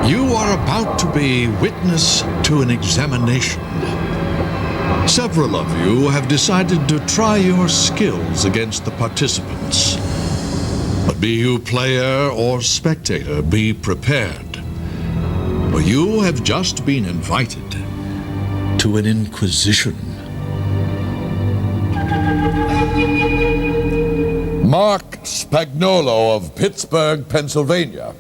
You are about to be witness to an examination. Several of you have decided to try your skills against the participants. But be you player or spectator, be prepared. For you have just been invited to an Inquisition. Mark Spagnolo of Pittsburgh, Pennsylvania.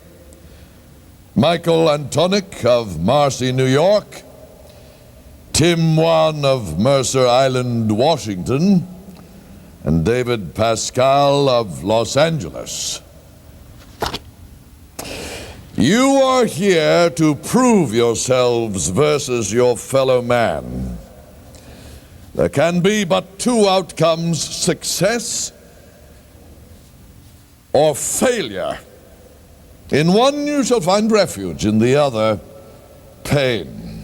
Michael Antonick of Marcy, New York. Tim Wan of Mercer Island, Washington. And David Pascal of Los Angeles. You are here to prove yourselves versus your fellow man. There can be but two outcomes: success or failure. In one you shall find refuge, in the other pain.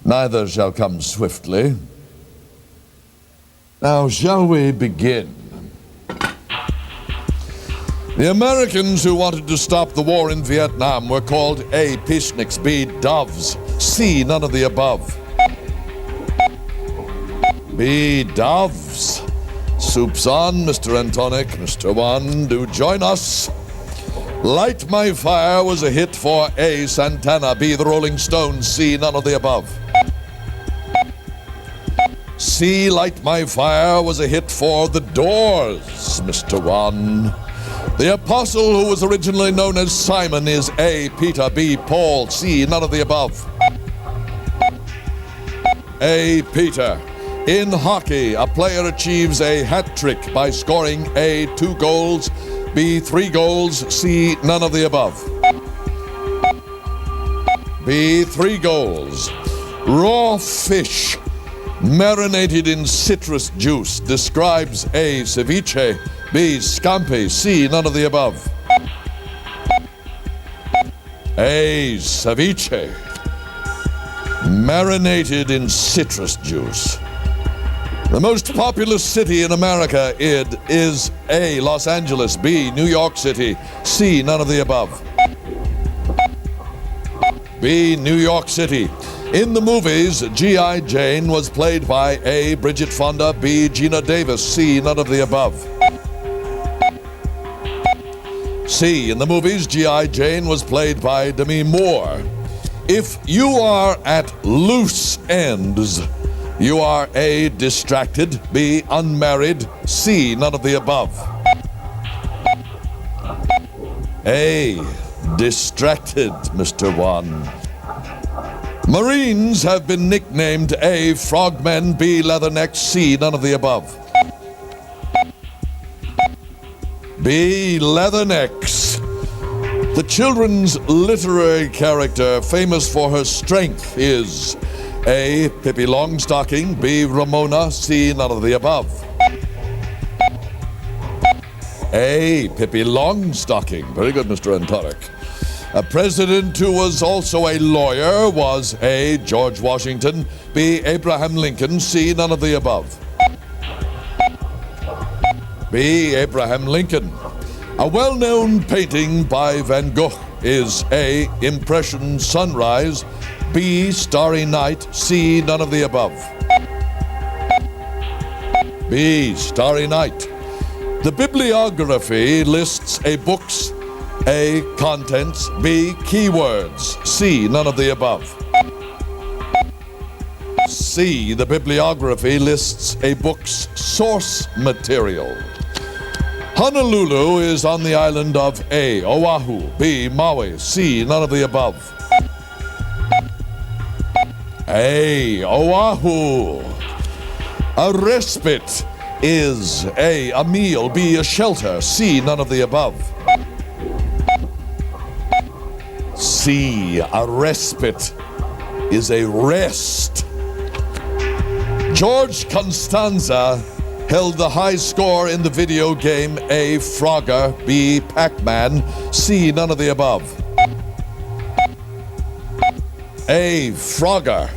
Neither shall come swiftly. Now shall we begin? The Americans who wanted to stop the war in Vietnam were called A, peaceniks, B, doves, C, none of the above. B, doves. Soup's on, Mr. Antonick, Mr. Wan, do join us. Light My Fire was a hit for A, Santana, B, the Rolling Stones, C, none of the above. C, Light My Fire was a hit for The Doors, Mr. Wan. The apostle who was originally known as Simon is A, Peter, B, Paul, C, none of the above. A, Peter. In hockey, a player achieves a hat trick by scoring A, 2 goals, B, 3 goals, C, none of the above. B, 3 goals. Raw fish marinated in citrus juice describes A, ceviche, B, scampi, C, none of the above. A, ceviche. Marinated in citrus juice. The most populous city in America is A, Los Angeles, B, New York City, C, none of the above. B, New York City. In the movies, G.I. Jane was played by A, Bridget Fonda, B, Gina Davis, C, none of the above. C, in the movies, G.I. Jane was played by Demi Moore. If you are at loose ends, you are A, distracted, B, unmarried, C, none of the above. A, distracted, Mr. Wan. Marines have been nicknamed A, frogmen, B, leathernecks, C, none of the above. B, leathernecks. The children's literary character famous for her strength is A, Pippi Longstocking, B, Ramona, C, none of the above. A, Pippi Longstocking. Very good, Mr. Antonick. A president who was also a lawyer was A, George Washington, B, Abraham Lincoln, C, none of the above. B, Abraham Lincoln. A well-known painting by Van Gogh is A, Impression Sunrise, B, Starry Night, C, none of the above. B, Starry Night. The bibliography lists a book's A, contents, B, keywords, C, none of the above. C, the bibliography lists a book's source material. Honolulu is on the island of A, Oahu, B, Maui, C, none of the above. A, Oahu. A respite is A, meal, B, a shelter, C, none of the above. C, a respite is a rest. George Constanza held the high score in the video game A, Frogger, B, Pac-Man, C, none of the above. A, Frogger.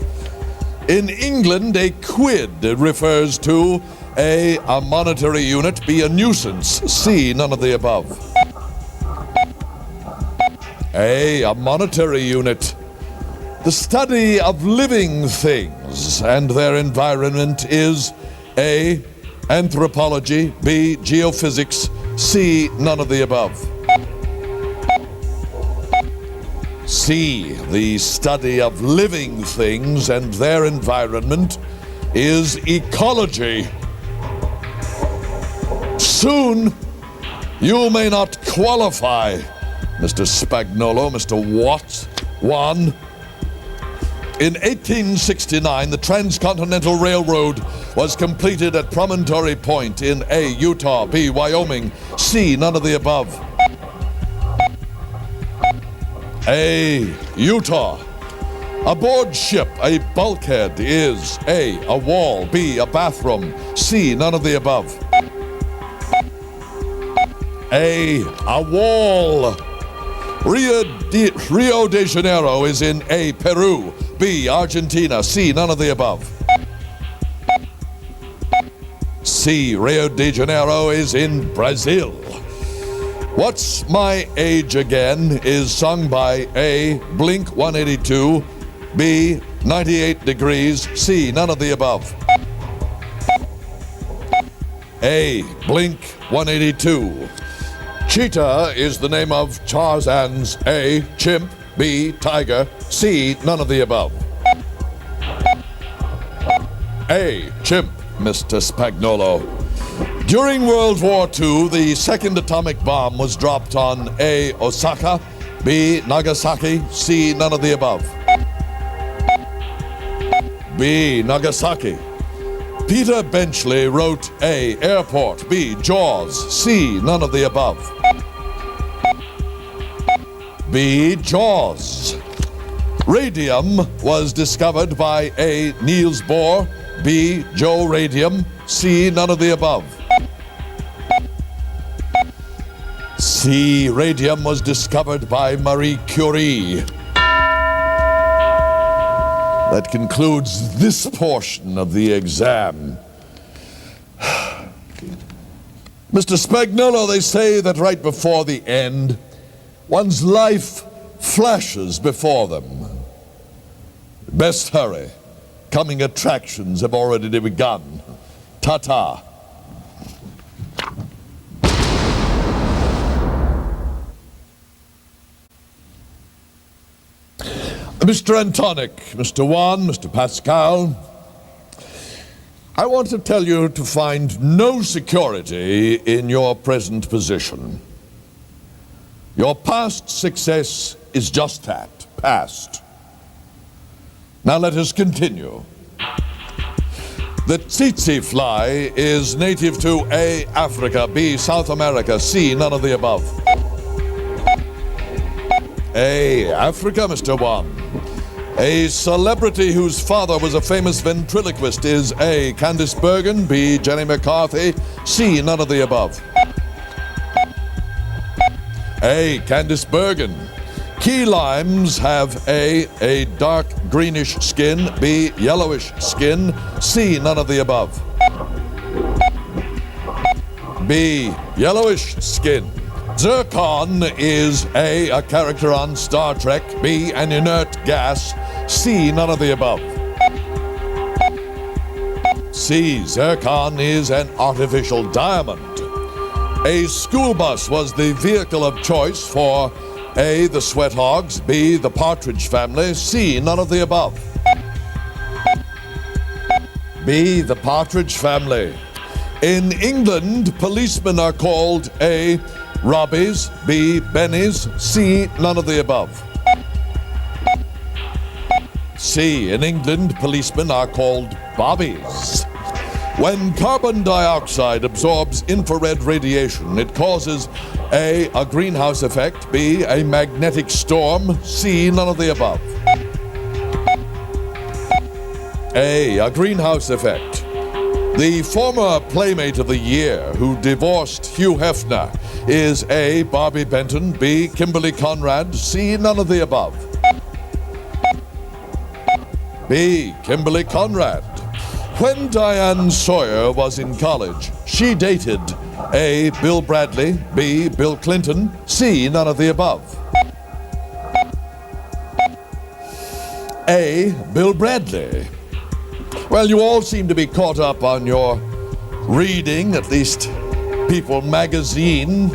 In England, a quid refers to A, monetary unit, B, a nuisance, C, none of the above. A monetary unit. The study of living things and their environment is A, anthropology, B, geophysics, C, none of the above. C, the study of living things and their environment is ecology. Soon, you may not qualify, Mr. Spagnolo, Mr. Watts. One. In 1869, the Transcontinental Railroad was completed at Promontory Point in A, Utah, B, Wyoming, C, none of the above. A, Utah. Aboard ship, a bulkhead is A wall, B, a bathroom, C, none of the above. A wall. Rio de Janeiro is in A, Peru, B, Argentina, C, none of the above. C, Rio de Janeiro is in Brazil. What's My Age Again is sung by A, Blink 182, B, 98 Degrees, C, none of the above. A, Blink 182. Cheetah is the name of Tarzan's A, chimp, B, tiger, C, none of the above. A, chimp, Mr. Spagnolo. During World War II, the second atomic bomb was dropped on A, Osaka, B, Nagasaki, C, none of the above. B, Nagasaki. Peter Benchley wrote A, airport, B, Jaws, C, none of the above. B, Jaws. Radium was discovered by A, Niels Bohr, B, Joe Radium, C, none of the above. C, radium was discovered by Marie Curie. That concludes this portion of the exam. Mr. Spagnolo, they say that right before the end, one's life flashes before them. Best hurry. Coming attractions have already begun. Ta-ta. Mr. Antonic, Mr. Juan, Mr. Pascal, I want to tell you to find no security in your present position. Your past success is just that, past. Now let us continue. The tsetse fly is native to A, Africa, B, South America, C, none of the above. A, Africa, Mr. Juan. A celebrity whose father was a famous ventriloquist is A, Candice Bergen, B, Jenny McCarthy, C, none of the above. A, Candice Bergen. Key limes have A dark greenish skin, B, yellowish skin, C, none of the above. B, yellowish skin. Zircon is A character on Star Trek, B, an inert gas, C, none of the above. C, zircon is an artificial diamond. A school bus was the vehicle of choice for A, the Sweat Hogs, B, the Partridge Family, C, none of the above. B, the Partridge Family. In England, policemen are called A, Robbies, B, Bennies, C, none of the above. C, in England, policemen are called bobbies. When carbon dioxide absorbs infrared radiation, it causes A, greenhouse effect, B, a magnetic storm, C, none of the above. A greenhouse effect. The former Playmate of the Year who divorced Hugh Hefner is A, Barbie Benton, B, Kimberly Conrad, C, none of the above. B, Kimberly Conrad. When Diane Sawyer was in college, she dated A, Bill Bradley, B, Bill Clinton, C, none of the above. A. Bill Bradley. Well, you all seem to be caught up on your reading, at least People magazine.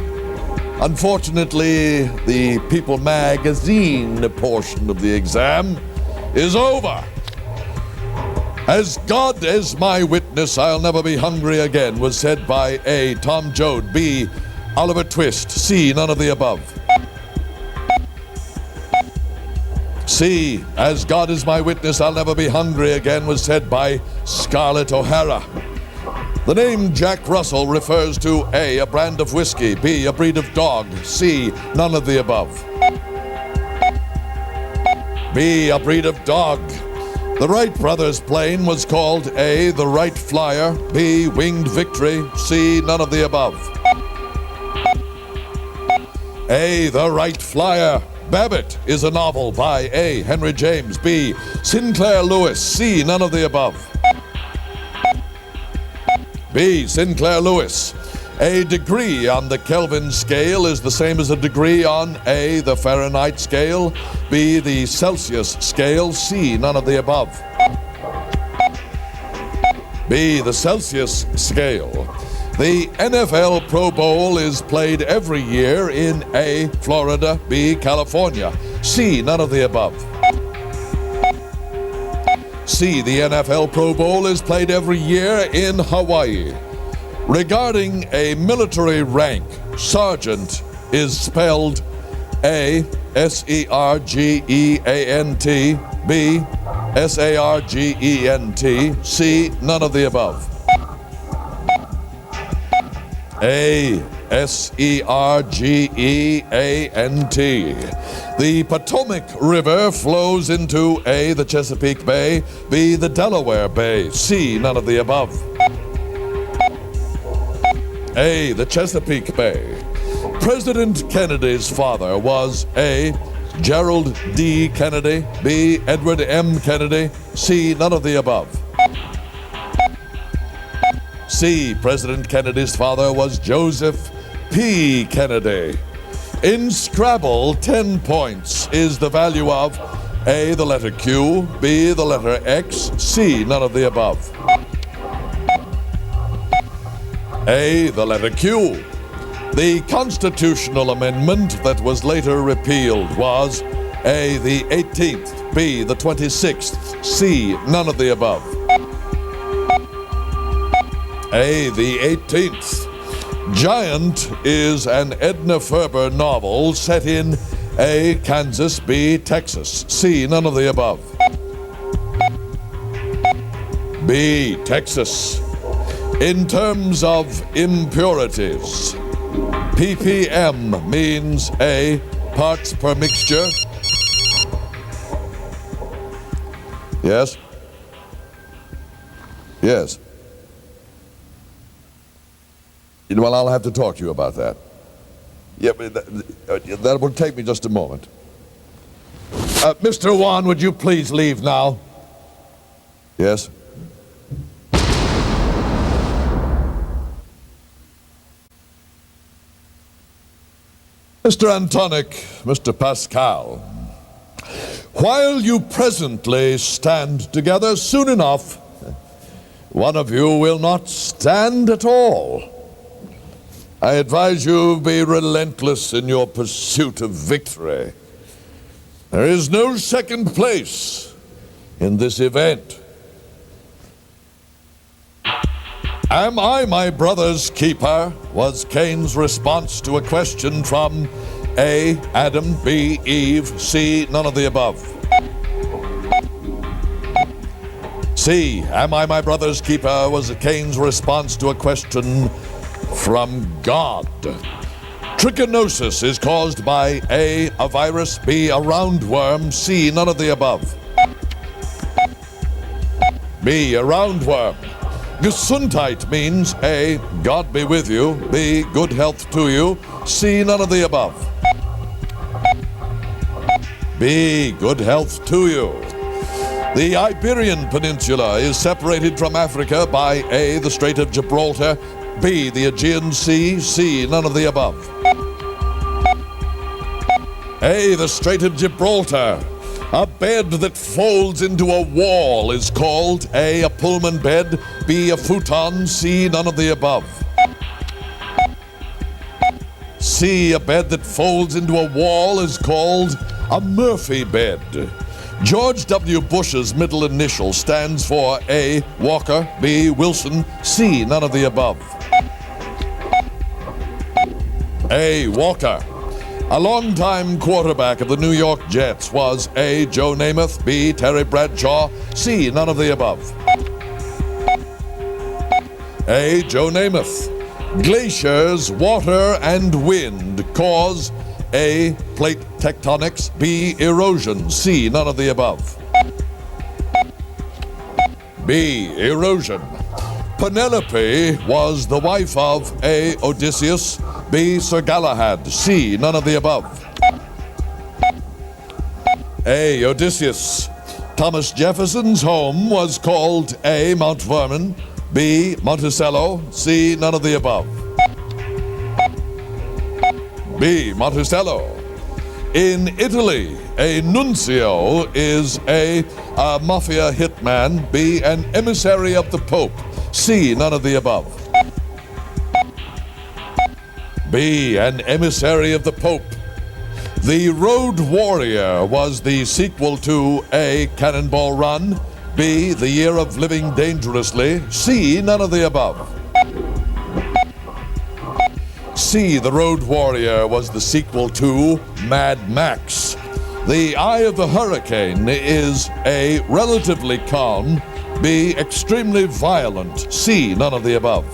Unfortunately, the People magazine portion of the exam is over. As God is my witness, I'll never be hungry again was said by A. Tom Joad, B. Oliver Twist, C. None of the above. C. As God is my witness, I'll never be hungry again was said by Scarlett O'Hara. The name Jack Russell refers to A. brand of whiskey, B. a breed of dog, C. None of the above. B. A breed of dog. The Wright brothers' plane was called A. the Wright Flyer, B. Winged Victory, C. None of the above. A. the Wright Flyer. Babbitt is a novel by A. Henry James, B. Sinclair Lewis, C. None of the above. B. Sinclair Lewis. A degree on the Kelvin scale is the same as a degree on A. the Fahrenheit scale, B. the Celsius scale, C. None of the above. B. the Celsius scale. The NFL Pro Bowl is played every year in A. Florida, B. California, C. None of the above. C. The NFL Pro Bowl is played every year in Hawaii. Regarding a military rank, sergeant is spelled A. S-E-R-G-E-A-N-T, B. S-A-R-G-E-N-T, C. None of the above. A. S-E-R-G-E-A-N-T. The Potomac River flows into A. the Chesapeake Bay, B. the Delaware Bay, C. None of the above. A. the Chesapeake Bay. President Kennedy's father was A. Gerald D. Kennedy, B. Edward M. Kennedy, C. None of the above. C. President Kennedy's father was Joseph P. Kennedy. In Scrabble, 10 points is the value of A. the letter Q, B. the letter X, C. None of the above. A. the letter Q. The constitutional amendment that was later repealed was A. the 18th, B. the 26th, C. None of the above. A. the 18th. Giant is an Edna Ferber novel set in A. Kansas, B. Texas, C. None of the above. B. Texas. In terms of impurities, ppm means A. parts per mixture. Yes? Yes. Well, I'll have to talk to you about that. Yeah, but that will take me just a moment. Mr. Wan, would you please leave now? Yes? Mr. Antonic, Mr. Pascal, while you presently stand together, soon enough, one of you will not stand at all. I advise you be relentless in your pursuit of victory. There is no second place in this event. Am I my brother's keeper? Was Cain's response to a question from A. Adam, B. Eve, C. None of the above. C. Am I my brother's keeper? Was Cain's response to a question from God. Trichinosis is caused by A. a virus, B. a roundworm, C. None of the above. B. a roundworm. Gesundheit means A. God be with you, B. good health to you, C. None of the above. B. good health to you. The Iberian Peninsula is separated from Africa by A. the Strait of Gibraltar, B. the Aegean Sea, C. None of the above. A. the Strait of Gibraltar. A bed that folds into a wall is called A Pullman bed, B, a futon, C, none of the above. C, a bed that folds into a wall is called a Murphy bed. George W. Bush's middle initial stands for A, Walker, B, Wilson, C, none of the above. A, Walker. A longtime quarterback of the New York Jets was A, Joe Namath, B, Terry Bradshaw, C, none of the above. A, Joe Namath. Glaciers, water, and wind cause A, plate tectonics, B, erosion, C, none of the above. B, erosion. Penelope was the wife of A, Odysseus, B, Sir Galahad, C, none of the above. A, Odysseus. Thomas Jefferson's home was called A, Mount Vernon, B, Monticello, C, none of the above. B, Monticello. In Italy, a nuncio is A, mafia hitman, B, an emissary of the Pope, C, none of the above. B, an emissary of the Pope. The Road Warrior was the sequel to A, Cannonball Run, B, The Year of Living Dangerously, C, none of the above. C, The Road Warrior was the sequel to Mad Max. The Eye of the Hurricane is A, relatively calm, B, extremely violent, C, none of the above.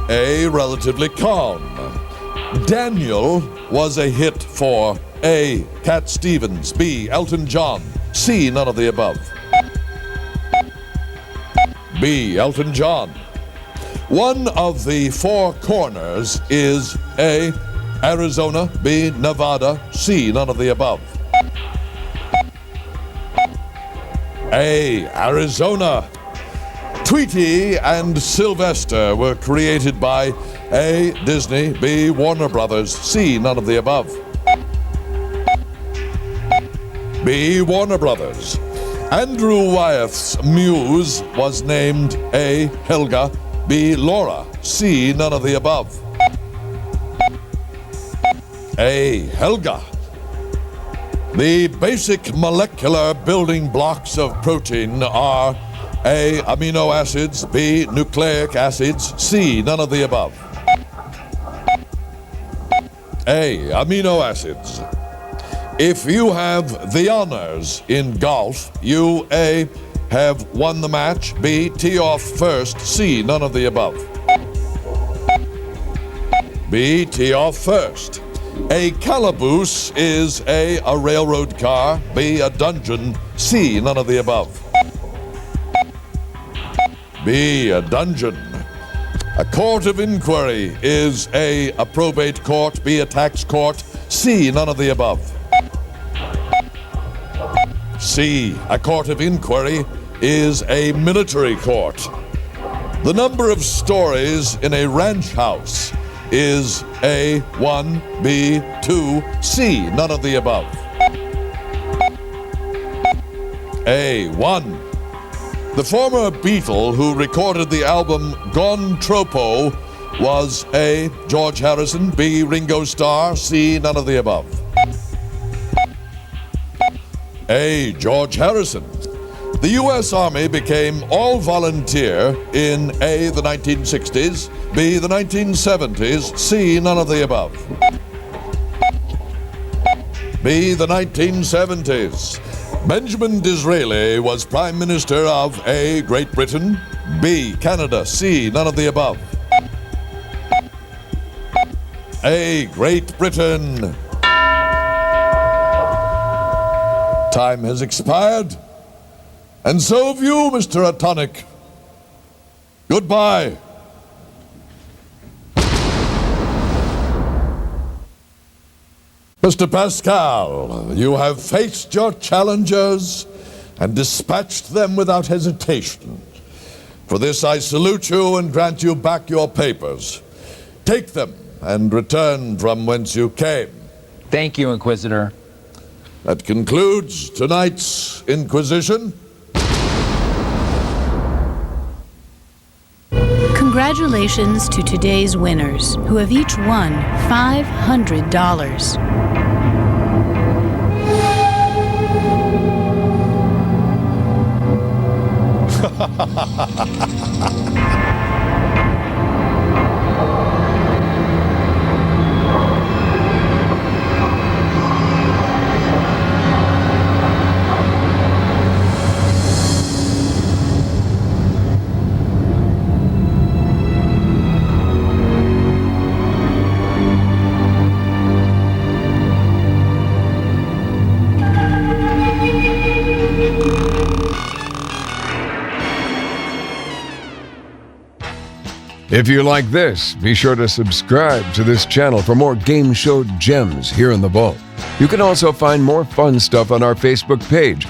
A, relatively calm. Daniel was a hit for A, Cat Stevens, B, Elton John, C, none of the above. B, Elton John. One of the four corners is A, Arizona, B, Nevada, C, none of the above. A, Arizona. Tweety and Sylvester were created by A, Disney, B, Warner Brothers, C, none of the above. B, Warner Brothers. Andrew Wyeth's muse was named A, Helga, B, Laura, C, none of the above. A, Helga. The basic molecular building blocks of protein are A, amino acids, B, nucleic acids, C, none of the above. A, amino acids. If you have the honors in golf, you A, have won the match, B, tee off first, C, none of the above. B, tee off first. A calaboose is A, railroad car, B, a dungeon, C, none of the above. B, a dungeon. A court of inquiry is A, probate court, B, a tax court, C, none of the above. C, a court of inquiry is a military court. The number of stories in a ranch house is A, 1, B, 2, C, none of the above. A, 1. The former Beatle who recorded the album Gone Tropo was A, George Harrison, B, Ringo Starr, C, none of the above. A, George Harrison. The U.S. Army became all-volunteer in A, the 1960s, B, the 1970s, C, none of the above. B, the 1970s. Benjamin Disraeli was Prime Minister of A, Great Britain, B, Canada, C, none of the above. A, Great Britain. Time has expired, and so have you, Mr. Atonic. Goodbye. Mr. Pascal, you have faced your challengers and dispatched them without hesitation. For this I salute you and grant you back your papers. Take them and return from whence you came. Thank you, Inquisitor. That concludes tonight's Inquisition. Congratulations to today's winners, who have each won $500. If you like this, be sure to subscribe to this channel for more game show gems here in the vault. You can also find more fun stuff on our Facebook page